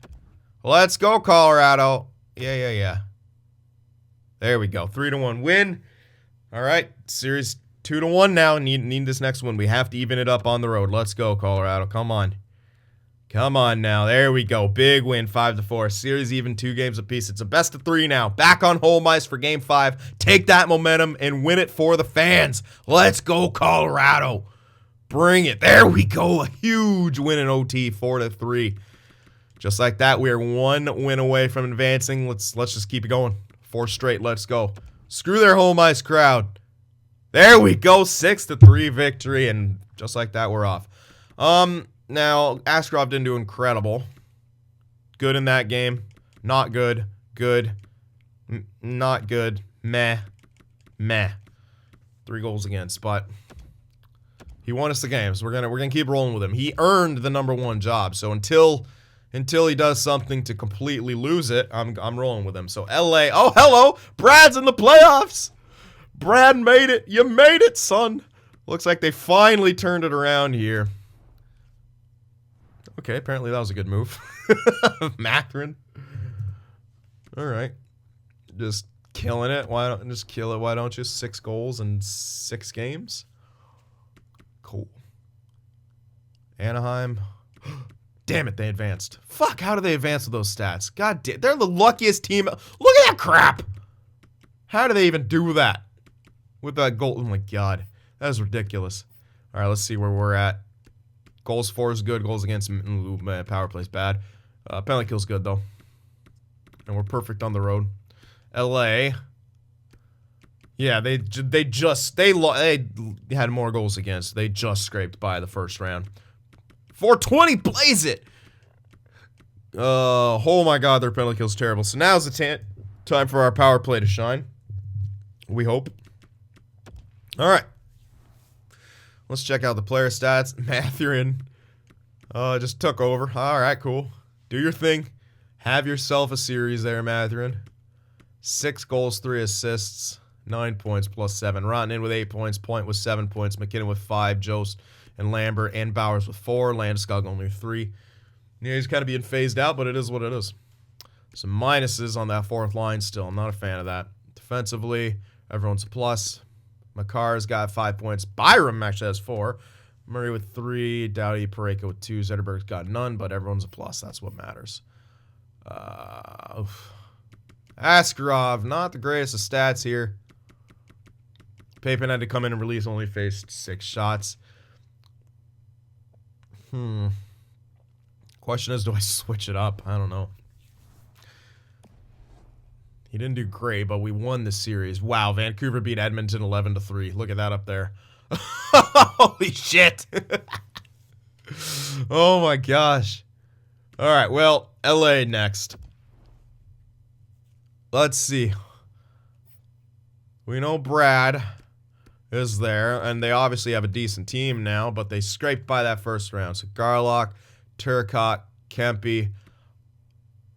Let's go, Colorado. Yeah. There we go. 3-1 win. All right, series 2-1 now. Need this next one. We have to even it up on the road. Let's go, Colorado. Come on. Come on now. There we go. Big win, 5-4. Series even 2 games apiece. It's a best of 3 now. Back on home ice for Game 5. Take that momentum and win it for the fans. Let's go, Colorado. Bring it. There we go. A huge win in OT, 4-3. Just like that, we are 1 win away from advancing. Let's just keep it going. 4 straight. Let's go. Screw their home ice crowd. There we go. 6-3 victory, and just like that, we're off. Now, Askarov didn't do incredible. Good in that game. Not good. Good. Not good. Meh. 3 goals against, but he won us the games. We're gonna keep rolling with him. He earned the #1 job. So until until he does something to completely lose it, I'm rolling with him. So LA, oh hello, Brad's in the playoffs. Brad made it. You made it, son. Looks like they finally turned it around here. Okay, apparently that was a good move. Mathurin. All right. Just killing it. Why don't just kill it? Why don't you? 6 goals in 6 games. Cool. Anaheim. Damn it, they advanced. Fuck, how do they advance with those stats? God damn, they're the luckiest team. Look at that crap. How do they even do that? With that goal. Oh my god. That is ridiculous. All right, let's see where we're at. Goals for is good. Goals against power play's bad. Penalty kill's good though. And we're perfect on the road. LA. Yeah, they had more goals against. They just scraped by the first round. 420 plays it. Oh my god, their penalty kill's terrible. So now's the time for our power play to shine. We hope. All right. Let's check out the player stats. Mathurin just took over. All right, cool. Do your thing. Have yourself a series there, Mathurin. 6 goals, 3 assists, 9 points plus 7. Rotten with 8 points. Point with 7 points. McKinnon with 5. Jost and Lambert and Bowers with 4. Landeskog only 3. Yeah, he's kind of being phased out, but it is what it is. Some minuses on that 4th line still. I'm not a fan of that. Defensively, everyone's a plus. Makar's got 5 points. Byram actually has 4. Murray with 3. Doughty, Parayko with 2. Zetterberg's got none, but everyone's a plus. That's what matters. Askarov, not the greatest of stats here. Papen had to come in and release, only faced 6 shots. Question is, do I switch it up? I don't know. He didn't do great, but we won the series. Wow, Vancouver beat Edmonton 11-3. Look at that up there. Holy shit. Oh my gosh. All right, well, LA next. Let's see. We know Brad is there, and they obviously have a decent team now, but they scraped by that first round. So Garlock, Turcotte, Kempe.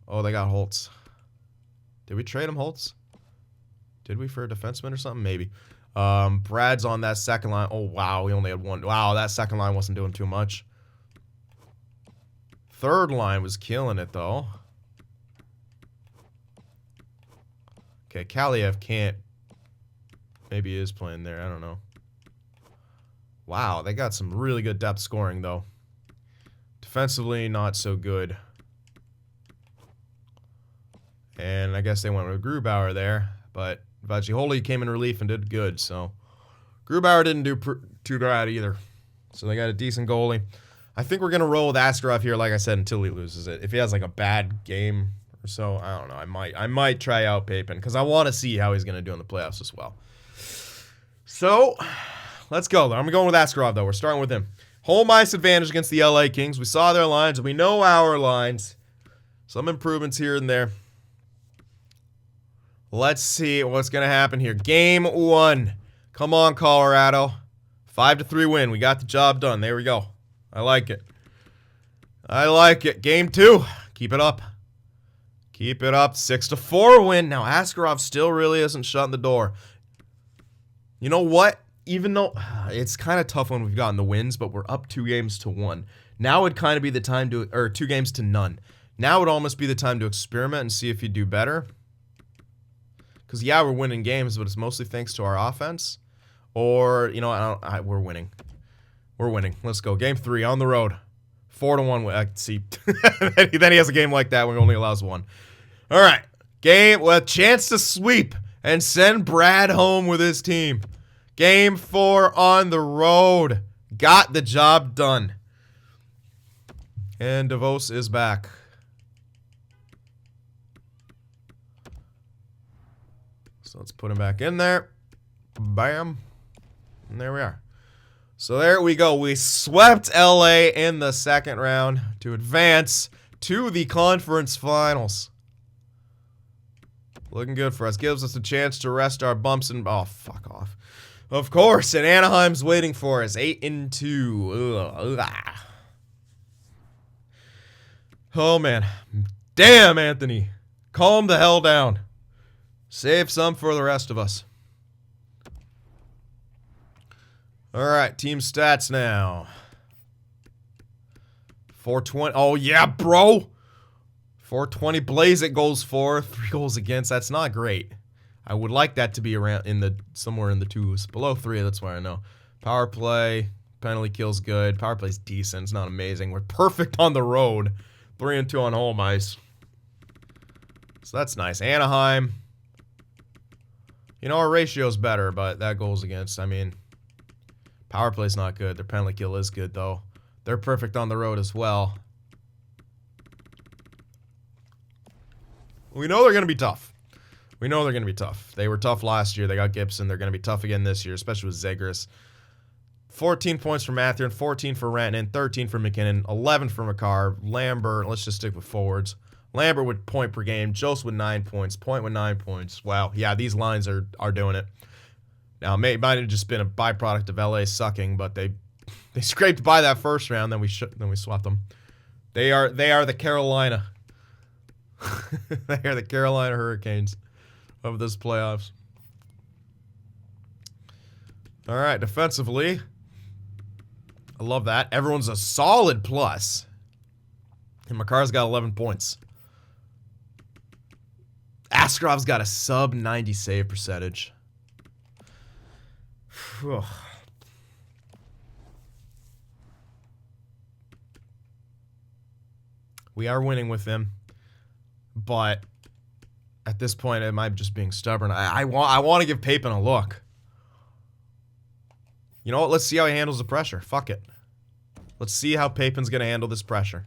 Oh, they got Holtz. Did we trade him, Holtz? Did we for a defenseman or something? Maybe. Brad's on that second line. Oh, wow. We only had 1. Wow, that second line wasn't doing too much. Third line was killing it, though. Okay, Kaliev can't. Maybe he is playing there. I don't know. Wow, they got some really good depth scoring, though. Defensively, not so good. And I guess they went with Grubauer there. But Vajiholi came in relief and did good. So Grubauer didn't do too bad either. So they got a decent goalie. I think we're going to roll with Askarov here, like I said, until he loses it. If he has like a bad game or so, I don't know. I might try out Papen because I want to see how he's going to do in the playoffs as well. So let's go. I'm going with Askarov, though. We're starting with him. Home ice advantage against the LA Kings. We saw their lines. We know our lines. Some improvements here and there. Let's see what's going to happen here. Game 1. Come on, Colorado. 5-3 win. We got the job done. There we go. I like it. I like it. Game 2. Keep it up. Keep it up. 6-4 win. Now, Askarov still really isn't shutting the door. You know what? Even though it's kind of tough when we've gotten the wins, but we're up 2-1. Now would kind of be the time to, or 2-0. Now would almost be the time to experiment and see if you do better. Because, yeah, we're winning games, but it's mostly thanks to our offense. Or, you know, we're winning. We're winning. Let's go. Game 3 on the road. 4-1. I see. Then he has a game like that when he only allows 1. All right. Game with a chance to sweep and send Brad home with his team. Game 4 on the road. Got the job done. And DeVos is back. So let's put him back in there. Bam. And there we are. So there we go. We swept LA in the second round to advance to the conference finals. Looking good for us. Gives us a chance to rest our bumps and... Oh, fuck off. Of course, and Anaheim's waiting for us. 8-2. Oh, man. Damn, Anthony. Calm the hell down. Save some for the rest of us. All right, team stats now. 420. Oh, yeah, bro. 420. Blaze it goals for. 3 goals against. That's not great. I would like that to be around somewhere in the 2s. Below 3, that's why I know. Power play. Penalty kill's good. Power play's decent. It's not amazing. We're perfect on the road. 3-2 on home ice. So that's nice. Anaheim. You know, our ratio's better, but that goals against, I mean, power play's not good. Their penalty kill is good, though. They're perfect on the road as well. We know they're going to be tough. We know they're going to be tough. They were tough last year. They got Gibson. They're going to be tough again this year, especially with Zegras. 14 points for Matthew, 14 for Rantanen, 13 for McKinnon, 11 for McCarr, Lambert. Let's just stick with forwards. Lambert with point per game. Jost with 9 points. Point with 9 points. Wow. Yeah, these lines are doing it. Now, it might have just been a byproduct of LA sucking, but they scraped by that first round. Then we swapped them. They are the Carolina. They are the Carolina Hurricanes of this playoffs. All right, defensively, I love that. Everyone's a solid plus. And McCarr's got 11 points. Askarov's got a sub 90 save percentage. We are winning with him, but at this point, am I just being stubborn? I want to give Papen a look. You know what? Let's see how he handles the pressure. Fuck it. Let's see how Papen's gonna handle this pressure.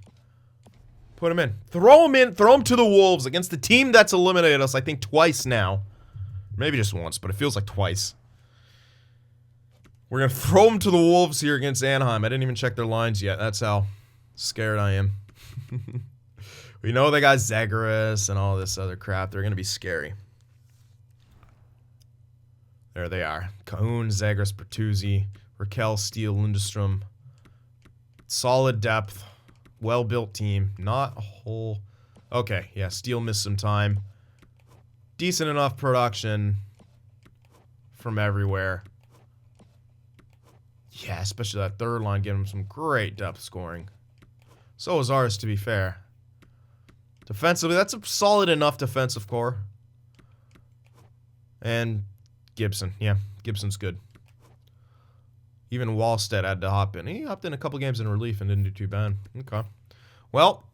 Put him in. Throw him in. Throw him to the Wolves against the team that's eliminated us, I think, twice now. Maybe just once, but it feels like twice. We're going to throw him to the Wolves here against Anaheim. I didn't even check their lines yet. That's how scared I am. We know they got Zegras and all this other crap. They're going to be scary. There they are. Kahun, Zegras, Bertuzzi, Raquel, Steele, Lindstrom. Solid depth. Well-built team. Not a whole... Okay, yeah, Steele missed some time. Decent enough production from everywhere. Yeah, especially that third line giving him some great depth scoring. So is ours, to be fair. Defensively, that's a solid enough defensive core. And Gibson. Yeah, Gibson's good. Even Wallstedt had to hop in. He hopped in a couple games in relief and didn't do too bad. Okay. Well,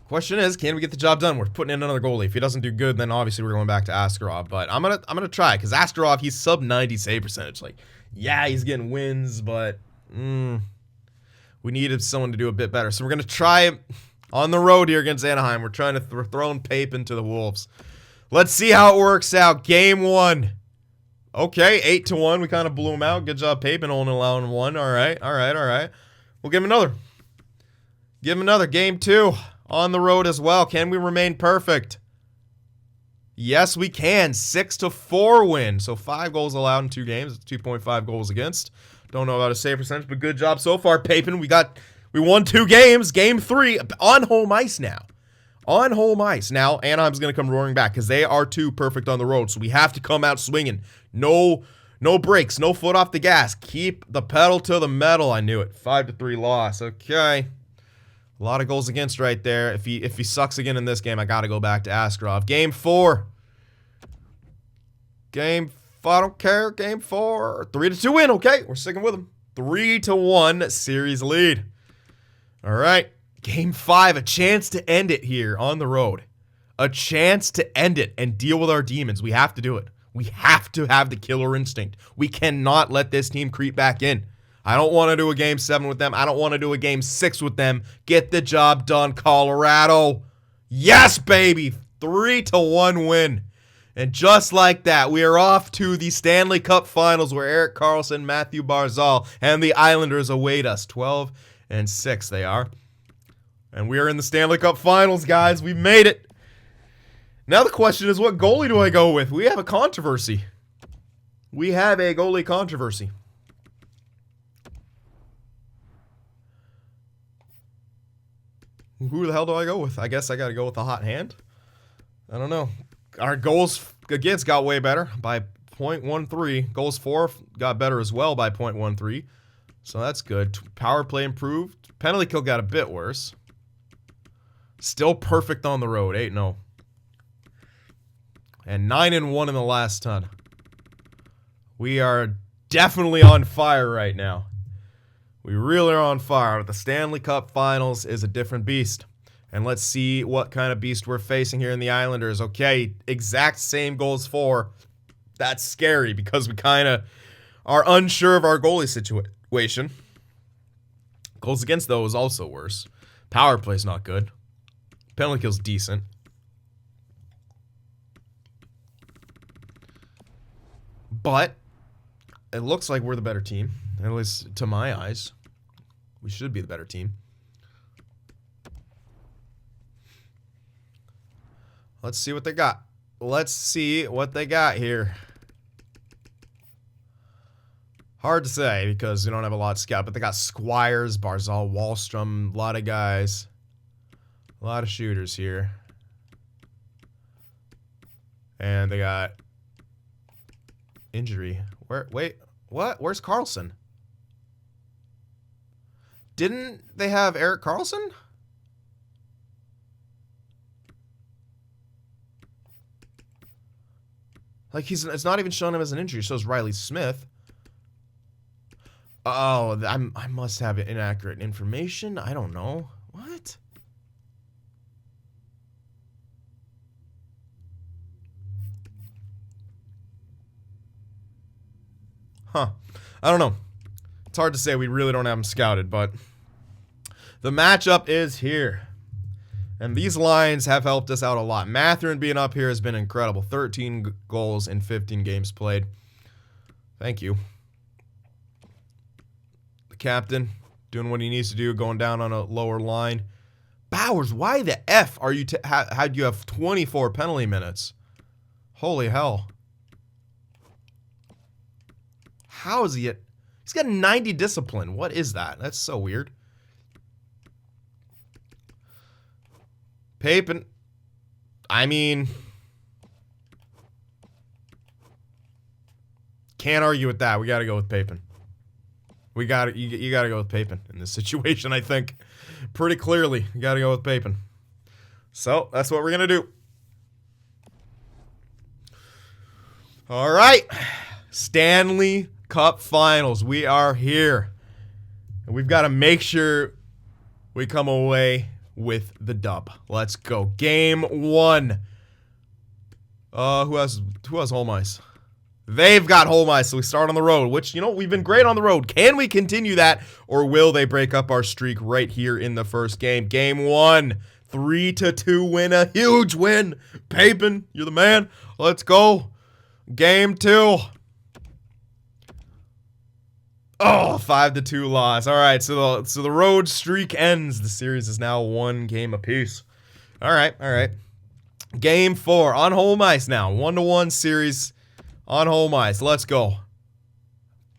question is, can we get the job done? We're putting in another goalie. If he doesn't do good, then obviously we're going back to Askarov. But I'm gonna try, because Askarov, he's sub 90 save percentage. Like, yeah, he's getting wins, but we needed someone to do a bit better. So we're gonna try on the road here against Anaheim. We're trying to throw in Papen to the Wolves. Let's see how it works out. Game 1. Okay, 8-1. We kind of blew him out. Good job, Papen, only allowing 1. All right. We'll give him another. Give him another. Game 2. On the road as well. Can we remain perfect? Yes, we can. 6-4 win. So 5 goals allowed in 2 games. 2.5 goals against. Don't know about a save percentage, but good job so far, Papen. We won 2 games. Game 3 on home ice now. On home ice. Now, Anaheim's going to come roaring back because they are too perfect on the road. So we have to come out swinging. No breaks. No foot off the gas. Keep the pedal to the metal. I knew it. 5-3 loss. Okay. A lot of goals against right there. If he sucks again in this game, I got to go back to Askarov. Game 4. I don't care. Game 4. 3-2 win. Okay. We're sticking with them. 3-1 series lead. All right. Game 5, a chance to end it here on the road. A chance to end it and deal with our demons. We have to do it. We have to have the killer instinct. We cannot let this team creep back in. I don't want to do a Game 7 with them. I don't want to do a Game 6 with them. Get the job done, Colorado. Yes, baby. 3-1 win. And just like that, we are off to the Stanley Cup Finals where Erik Karlsson, Matthew Barzal, and the Islanders await us. 12-6 they are. And we are in the Stanley Cup Finals, guys. We made it. Now the question is, what goalie do I go with? We have a controversy. We have a goalie controversy. Who the hell do I go with? I guess I got to go with the hot hand. I don't know. Our goals against got way better by 0.13. Goals for got better as well by 0.13. So that's good. Power play improved. Penalty kill got a bit worse. Still perfect on the road. 8-0. And 9-1 in the last ton. We are definitely on fire right now. We really are on fire. The Stanley Cup Finals is a different beast. And let's see what kind of beast we're facing here in the Islanders. Okay, exact same goals for. That's scary because we kind of are unsure of our goalie situation. Goals against, though, is also worse. Power play's not good. Penalty kill's decent. But it looks like we're the better team. At least to my eyes. We should be the better team. Let's see what they got. Let's see what they got here. Hard to say because we don't have a lot of scout, but they got Squires, Barzal, Wallstrom, a lot of guys. A lot of shooters here. And they got injury. Wait, what? Where's Carlson? Didn't they have Erik Karlsson? Like it's not even showing him as an injury. It shows Riley Smith. Oh, I must have inaccurate information. I don't know. What? Huh. I don't know. It's hard to say. We really don't have him scouted, but the matchup is here. And these lines have helped us out a lot. Mathurin being up here has been incredible. 13 goals in 15 games played. Thank you. The captain doing what he needs to do, going down on a lower line. Bowers, why the F are you how'd you have 24 penalty minutes? Holy hell. How is he at... He's got 90 discipline. What is that? That's so weird. Papin. I mean... Can't argue with that. We got to go with Papin. You got to go with Papin in this situation, I think. Pretty clearly, you got to go with Papin. So, that's what we're going to do. All right. Stanley Cup Finals. We are here. And we've got to make sure we come away with the dub. Let's go. Game 1. Who has home ice? They've got home ice, so we start on the road, which, you know, we've been great on the road. Can we continue that, or will they break up our streak right here in the first game? Game 1, 3-2 win, a huge win. Papin, you're the man. Let's go. Game 2. Oh, 5-2 loss. All right, so the road streak ends. The series is now 1 game apiece. All right. Game 4 on home ice now. 1-1 series on home ice. Let's go.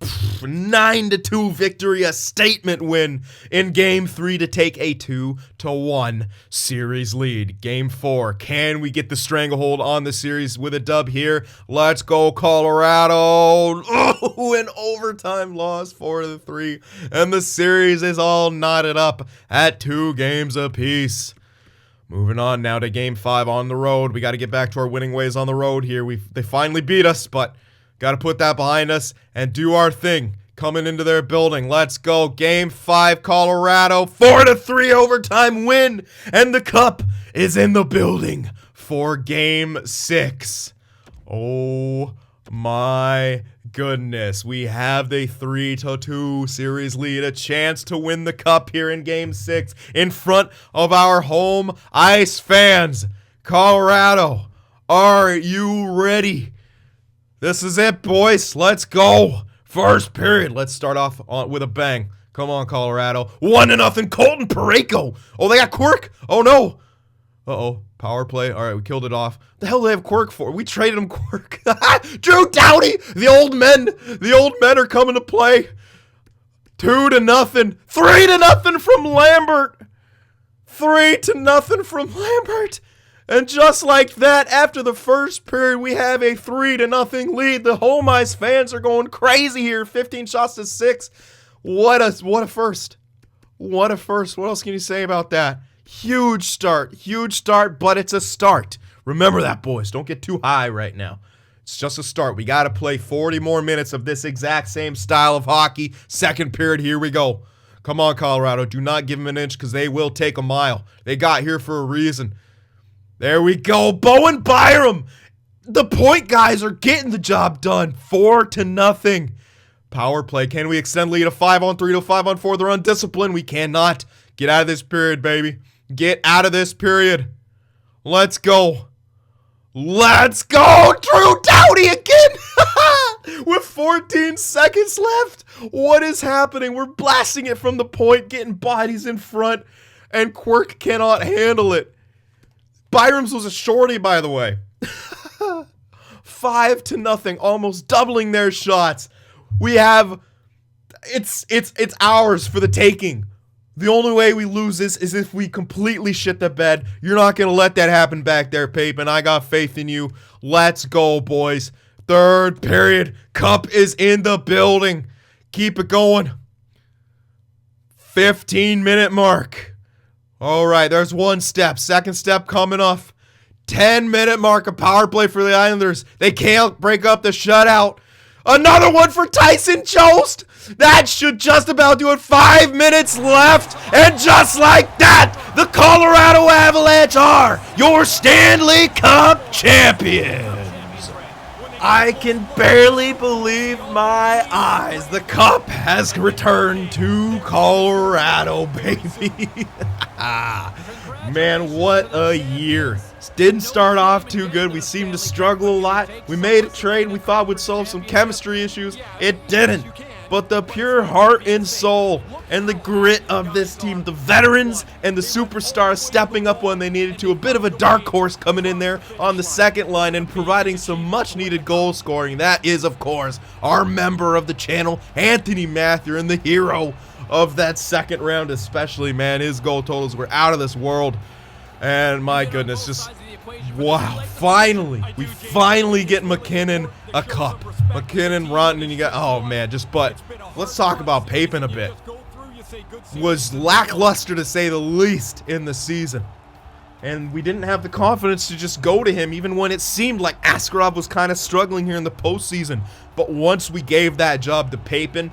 9-2 victory, a statement win in Game 3 to take a 2-1 series lead. Game 4, can we get the stranglehold on the series with a dub here? Let's go, Colorado. Oh, an overtime loss 4-3, and the series is all knotted up at 2 games apiece. Moving on now to Game 5 on the road. We got to get back to our winning ways on the road here. They finally beat us, but got to put that behind us and do our thing coming into their building. Let's go. Game 5, Colorado. 4-3 overtime win, and the cup is in the building for Game 6. Oh my goodness. We have the 3-2 series lead, a chance to win the cup here in Game 6 in front of our home ice fans. Colorado, are you ready? This is it, boys. Let's go. First period. Let's start off with a bang. Come on, Colorado. 1-0. Colton Parayko. Oh, they got Quirk. Oh, no. Uh-oh. Power play. All right, we killed it off. The hell do they have Quirk for? We traded him Quirk. Drew Doughty. The old men are coming to play. 2-0. 3-0 from Lambert. 3-0 from Lambert. And just like that, after the first period, we have a 3-0 lead. The home ice fans are going crazy here. 15 shots to 6. What a first. What a first. What else can you say about that? Huge start, but it's a start. Remember that, boys. Don't get too high right now. It's just a start. We got to play 40 more minutes of this exact same style of hockey. Second period, here we go. Come on, Colorado. Do not give them an inch because they will take a mile. They got here for a reason. There we go. Bowen Byram. The point guys are getting the job done. 4-0. Power play. Can we extend lead to 5-on-3 to 5-on-4? They're undisciplined. We cannot. Get out of this period, baby. Get out of this period. Let's go. Let's go. Drew Doughty again. With 14 seconds left. What is happening? We're blasting it from the point, getting bodies in front, and Quirk cannot handle it. Byram's was a shorty, by the way. 5-0, almost doubling their shots. We have, it's ours for the taking. The only way we lose this is if we completely shit the bed. You're not going to let that happen back there, Papen. I got faith in you. Let's go, boys. Third period. Cup is in the building. Keep it going. 15-minute mark. All right, there's one step. Second step coming off. 10-minute mark, a power play for the Islanders. They can't break up the shutout. Another one for Tyson Jost. That should just about do it. 5 minutes left. And just like that, the Colorado Avalanche are your Stanley Cup champions. I can barely believe my eyes. The cup has returned to Colorado, baby. Man, what a year. Didn't start off too good. We seemed to struggle a lot. We made a trade we thought would solve some chemistry issues. It didn't. But the pure heart and soul and the grit of this team, the veterans and the superstars stepping up when they needed to. A bit of a dark horse coming in there on the second line and providing some much needed goal scoring. That is, of course, our member of the channel, Anthony Matthew, the hero of that second round especially, man. His goal totals were out of this world. And my goodness, just wow, we finally get McKinnon a cup. McKinnon, Ronton, and you got, oh man, but let's talk about Papen a bit. Was lackluster to say the least in the season. And we didn't have the confidence to just go to him even when it seemed like Askarov was kind of struggling here in the postseason. But once we gave that job to Papen,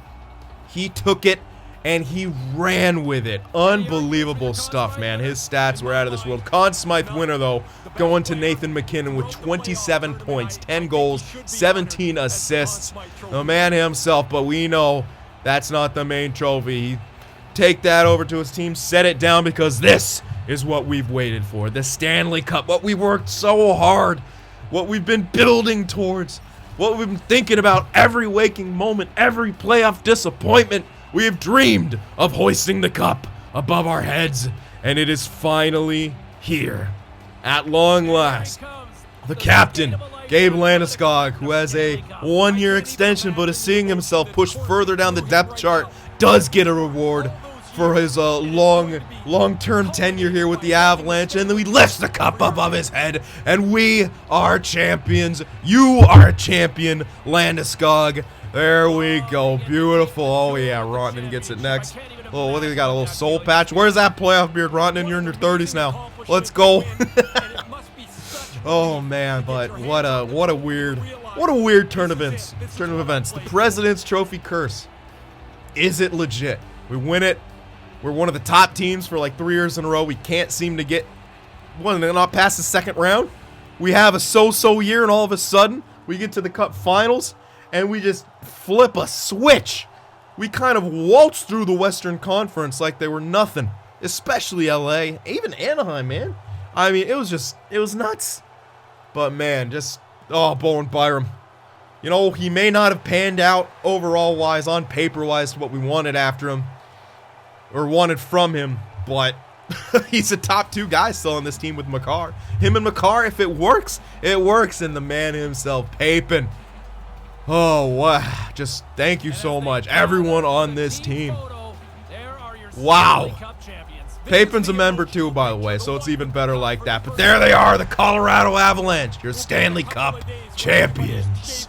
he took it and he ran with it. Unbelievable stuff, man. His stats were out of this world. Conn Smythe winner, though, going to Nathan MacKinnon with 27 points, 10 goals, 17 assists. The man himself, but we know that's not the main trophy. Take that over to his team, set it down, because this is what we've waited for. The Stanley Cup, what we worked so hard, what we've been building towards, what we've been thinking about every waking moment, every playoff disappointment. We have dreamed of hoisting the cup above our heads, and it is finally here. At long last, the captain, Gabe Landeskog, who has a one-year extension but is seeing himself pushed further down the depth chart, does get a reward for his long-term tenure here with the Avalanche, and then he lifts the cup above his head, and we are champions. You are a champion, Landeskog. There we go. Beautiful. Oh, yeah. Ronton gets it next. Oh, what do we got? A little soul patch. Where's that playoff beard, Ronton? You're in your 30s now. Let's go. Oh, man. But what a weird turn of events. The President's Trophy curse. Is it legit? We win it. We're one of the top teams for like 3 years in a row. We can't seem to get not past the second round. We have a so-so year, and all of a sudden, we get to the Cup Finals. And we just flip a switch. We kind of waltz through the Western Conference like they were nothing. Especially LA. Even Anaheim, man. I mean, it was nuts. But man, Bowen Byram. You know, he may not have panned out overall-wise, on paper-wise, what we wanted after him. Or wanted from him. But he's a top 2 guy still on this team with Makar. Him and Makar, if it works, it works. And the man himself, Papen. Oh, wow. Just thank you so much, everyone on this team. Wow. Papin's a member too, by the way, so it's even better like that. But there they are, the Colorado Avalanche, your Stanley Cup champions.